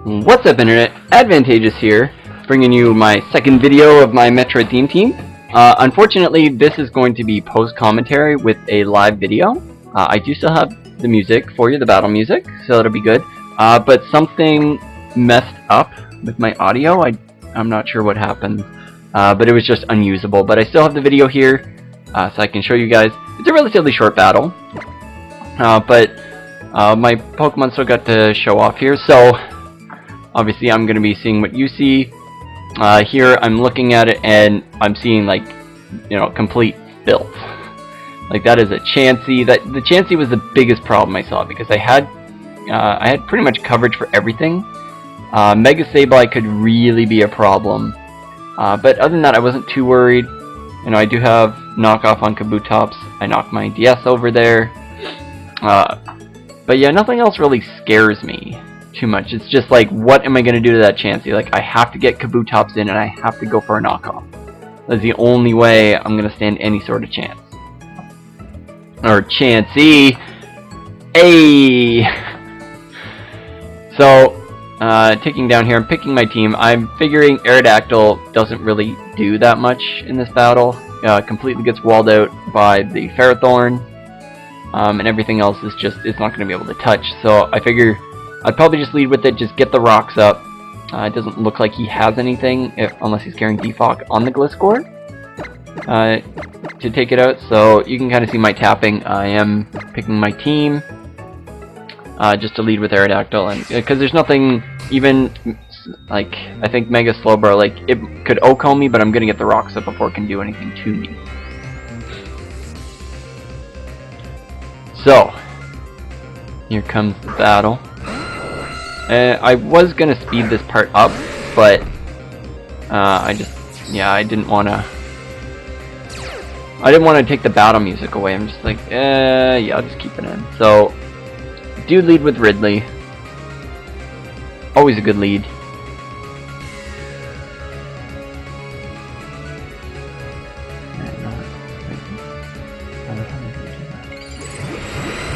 What's up, Internet? Advantageous here, bringing you my second video of my Metroid theme team. Unfortunately, this is going to be post-commentary with a live video. I do still have the music for you, the battle music, so it'll be good. But something messed up with my audio. I'm not sure what happened, but it was just unusable. But I still have the video here, so I can show you guys. It's a relatively short battle, but my Pokemon still got to show off here, so obviously I'm going to be seeing what you see. Here I'm looking at it and I'm seeing, like, complete filth. Like, that is a Chansey. The Chansey was the biggest problem I saw, because I had pretty much coverage for everything. Mega Sableye could really be a problem, but other than that I wasn't too worried. I do have knockoff on Kabutops. I knocked my DS over there, but yeah, nothing else really scares me too much. It's just like, what am I going to do to that Chansey? Like, I have to get Kabutops in and I have to go for a knockoff. That's the only way I'm going to stand any sort of chance. Or Chansey! Hey! So, taking down here, I'm picking my team. I'm figuring Aerodactyl doesn't really do that much in this battle. Completely gets walled out by the Ferrothorn. And everything else is just, it's not going to be able to touch. So I figure I'd probably just lead with it, just get the rocks up. It doesn't look like he has anything, unless he's carrying Defog on the Gliscor to take it out. So you can kind of see my tapping. I am picking my team just to lead with Aerodactyl, and because there's nothing, even like, I think Mega Slowbro, like, it could OHKO me, but I'm gonna get the rocks up before it can do anything to me. So here comes the battle. I was gonna speed this part up, but I didn't want to take the battle music away. I'm just like, yeah, I'll just keep it in. So, do lead with Ridley. Always a good lead.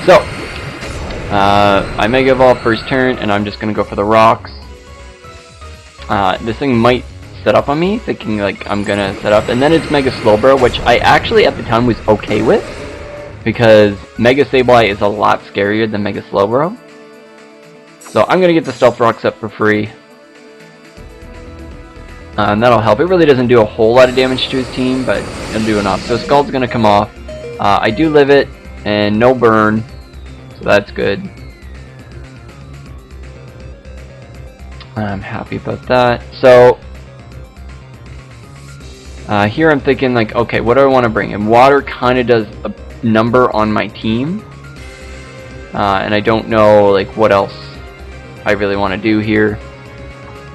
So, I Mega Evolve first turn, and I'm just gonna go for the rocks. This thing might set up on me, thinking like I'm gonna set up, and then it's Mega Slowbro, which I actually at the time was okay with, because Mega Sableye is a lot scarier than Mega Slowbro. So I'm gonna get the Stealth Rocks up for free, and that'll help. It really doesn't do a whole lot of damage to his team, but it'll do enough. So Scald's gonna come off. I do live it, and no burn. So that's good. I'm happy about that. So here I'm thinking, like, okay, what do I want to bring? And water kind of does a number on my team, and I don't know, like, what else I really want to do here.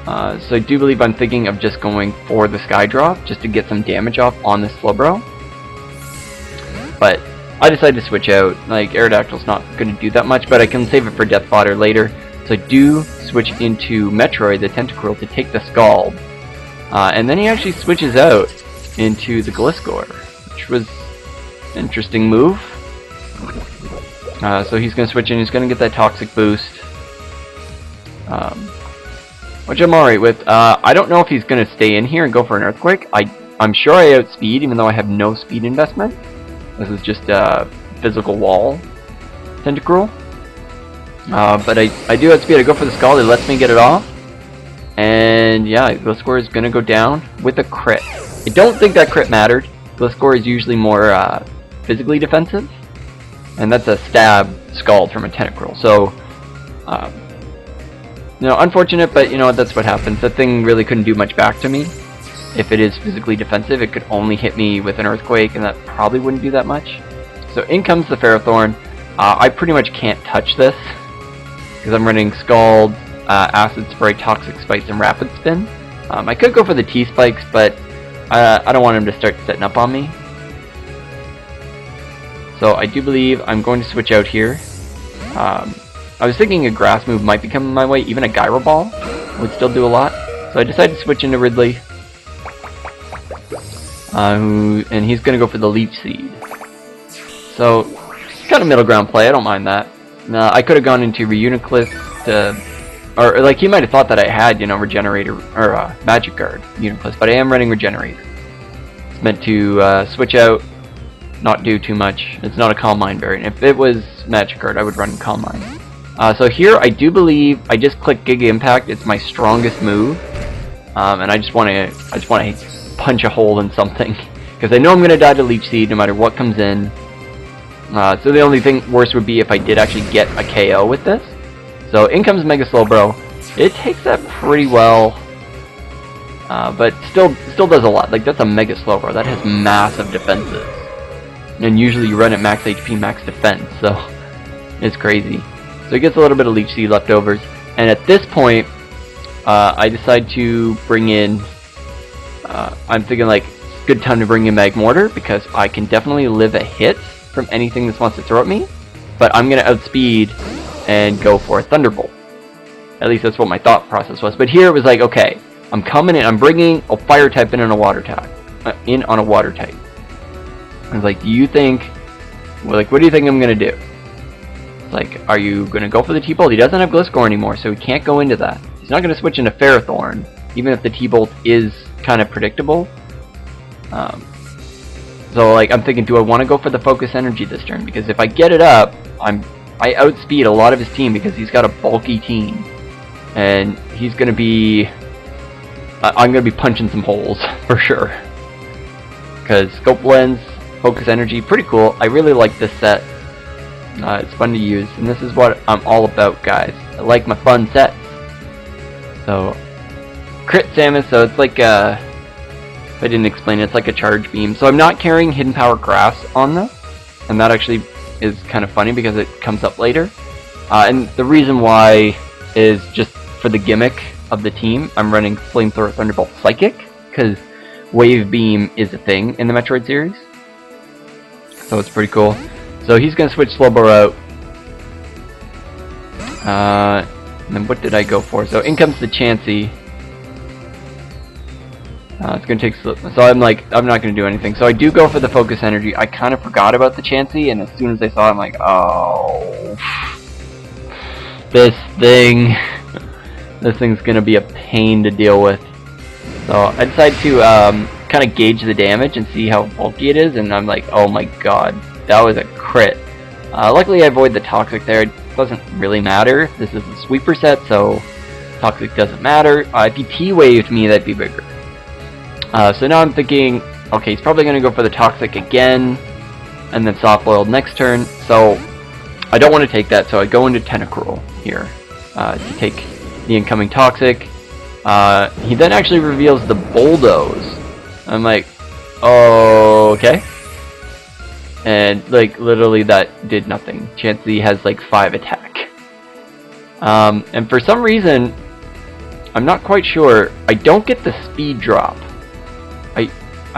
So I do believe I'm thinking of just going for the Sky Drop just to get some damage off on this Slowbro. But I decided to switch out. Like, Aerodactyl's not going to do that much, but I can save it for Death Fodder later. So I do switch into Metroid, the Tentacruel, to take the Scald. And then he actually switches out into the Gliscor, which was an interesting move. So he's going to switch in, he's going to get that Toxic Boost, which I'm alright with. I don't know if he's going to stay in here and go for an Earthquake. I'm sure I outspeed, even though I have no speed investment. This is just a physical wall Tentacruel. But I do outspeed. I go for the Scald, it lets me get it off. And yeah, Gliscor is going to go down with a crit. I don't think that crit mattered. Gliscor is usually more physically defensive, and that's a stab Scald from a Tentacruel. So, unfortunate, but that's what happens. That thing really couldn't do much back to me. If it is physically defensive, it could only hit me with an Earthquake, and that probably wouldn't do that much. So in comes the Ferrothorn. I pretty much can't touch this, because I'm running Scald, Acid Spray, Toxic Spikes, and Rapid Spin. I could go for the T-Spikes, but I don't want him to start setting up on me. So I do believe I'm going to switch out here. I was thinking a Grass move might be coming my way. Even a Gyro Ball would still do a lot. So I decided to switch into Ridley. And he's going to go for the Leech Seed. So, kind of middle ground play, I don't mind that. I could have gone into Reuniclus to or like he might have thought that I had, you know, Regenerator or Magic Guard Uniplus, but I am running Regenerator. It's meant to switch out, not do too much. It's not a Calm Mind variant. If it was Magic Guard, I would run Calm Mind. So here, I do believe I just clicked Giga Impact. It's my strongest move, and I just want to punch a hole in something because I know I'm gonna die to Leech Seed no matter what comes in. So the only thing worse would be if I did actually get a KO with this. So in comes Mega Slowbro. It takes that pretty well, but still does a lot. Like, that's a Mega Slowbro. That has massive defenses, and usually you run at max HP, max defense. So it's crazy. So he gets a little bit of Leech Seed leftovers, and at this point, I decide to bring in. I'm thinking like it's a good time to bring in Magmortar because I can definitely live a hit from anything this wants to throw at me, but I'm gonna outspeed and go for a Thunderbolt. At least that's what my thought process was. But here it was like, okay, I'm coming in, I'm bringing a Fire type in on a Water type, on a Water type. I was like, do you think, well, like, what do you think I'm gonna do? It's like, are you gonna go for the T-Bolt? He doesn't have Gliscor anymore, so he can't go into that. He's not gonna switch into Ferrothorn, even if the T-Bolt is kind of predictable. So like, I'm thinking, do I want to go for the Focus Energy this turn? Because if I get it up, I outspeed a lot of his team because he's got a bulky team, and he's gonna be. I'm gonna be punching some holes for sure. Because Scope Lens, Focus Energy, pretty cool. I really like this set. It's fun to use, and this is what I'm all about, guys. I like my fun sets. So, Crit Samus. So it's like if I didn't explain it, it's like a Charge Beam. So I'm not carrying Hidden Power Grass on this, and that actually is kind of funny because it comes up later. And the reason why is just for the gimmick of the team. I'm running Flamethrower Thunderbolt Psychic because Wave Beam is a thing in the Metroid series. So it's pretty cool. So he's going to switch Slowbro out. And then what did I go for? So in comes the Chansey. It's going to take... So I'm like, I'm not going to do anything. So I do go for the Focus Energy. I kind of forgot about the Chansey, and as soon as I saw it, I'm like, oh... This thing's going to be a pain to deal with. So I decided to kind of gauge the damage and see how bulky it is, and I'm like, oh my god, that was a crit. Luckily I avoid the Toxic there. It doesn't really matter. This is a sweeper set, so Toxic doesn't matter. If he T-waved me, that'd be bigger. So now I'm thinking, okay, he's probably going to go for the Toxic again, and then Soft Boiled next turn, so I don't want to take that, so I go into Tentacruel here to take the incoming Toxic. He then actually reveals the Bulldoze. I'm like, oh, okay. And like literally that did nothing. Chansey has like 5 attack. And for some reason, I'm not quite sure, I don't get the speed drop.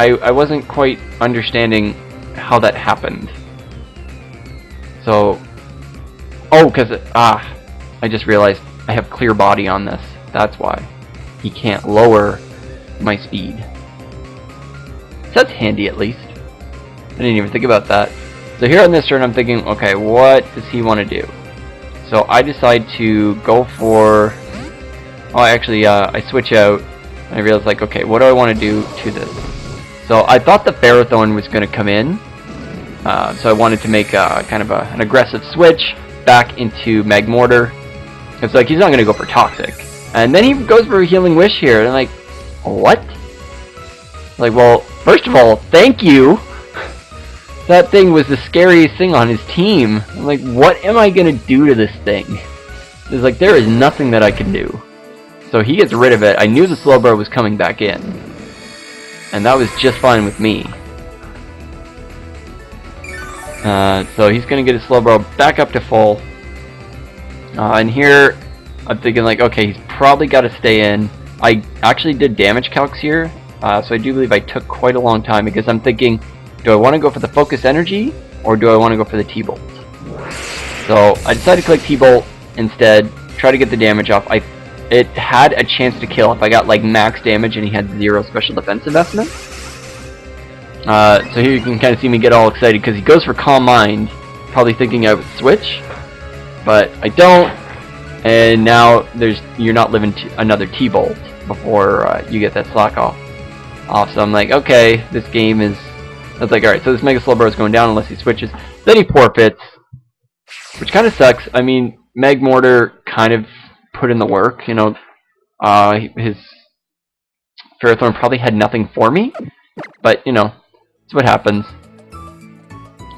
I wasn't quite understanding how that happened. So, oh, because I just realized I have clear body on this. That's why he can't lower my speed. So that's handy at least. I didn't even think about that. So here on this turn I'm thinking, okay, what does he want to do? So I decide to go for... Oh, actually, I switch out. And I realize, like, okay, what do I want to do to this? So I thought the Ferrothorn was going to come in. So I wanted to make kind of an aggressive switch back into Magmortar. It's like, he's not going to go for Toxic. And then he goes for a Healing Wish here. And I'm like, what? Like, well, first of all, thank you. That thing was the scariest thing on his team. I'm like, what am I going to do to this thing? It's like, there is nothing that I can do. So he gets rid of it. I knew the Slowbro was coming back in. And that was just fine with me. So he's going to get his Slowbro back up to full. And here, I'm thinking like, okay, he's probably got to stay in. I actually did damage calcs here. So I do believe I took quite a long time because I'm thinking, do I want to go for the Focus Energy or do I want to go for the T-Bolt? So I decided to click T-Bolt instead, try to get the damage off. It had a chance to kill if I got like max damage and he had 0 special defense investment. So here you can kind of see me get all excited because he goes for Calm Mind, probably thinking I would switch, but I don't. and now you're not living another T-bolt before you get that slack off. So I'm like, okay, this game is. I was like, alright, so this Mega Slowbro is going down unless he switches. Then he forfeits, which kind of sucks. I mean, Meg Mortar kind of put in the work, you know. His Ferrothorn probably had nothing for me, but you know, it's what happens.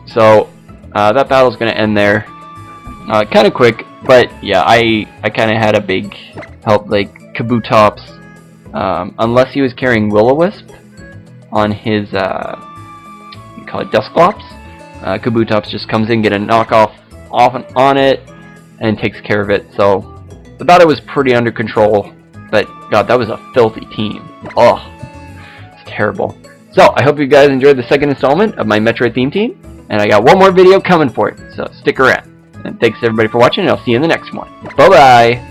So that battle's gonna end there, kind of quick. But yeah, I kind of had a big help, like Kabutops, unless he was carrying Will-O-Wisp on his you call it Dusclops. Kabutops just comes in, get a knockoff on it, and takes care of it. So the battle was pretty under control. But God, that was a filthy team. Oh, it's terrible. So I hope you guys enjoyed the second installment of my Metroid theme team, and I got one more video coming for you. So stick around. And thanks everybody for watching, and I'll see you in the next one. Bye bye.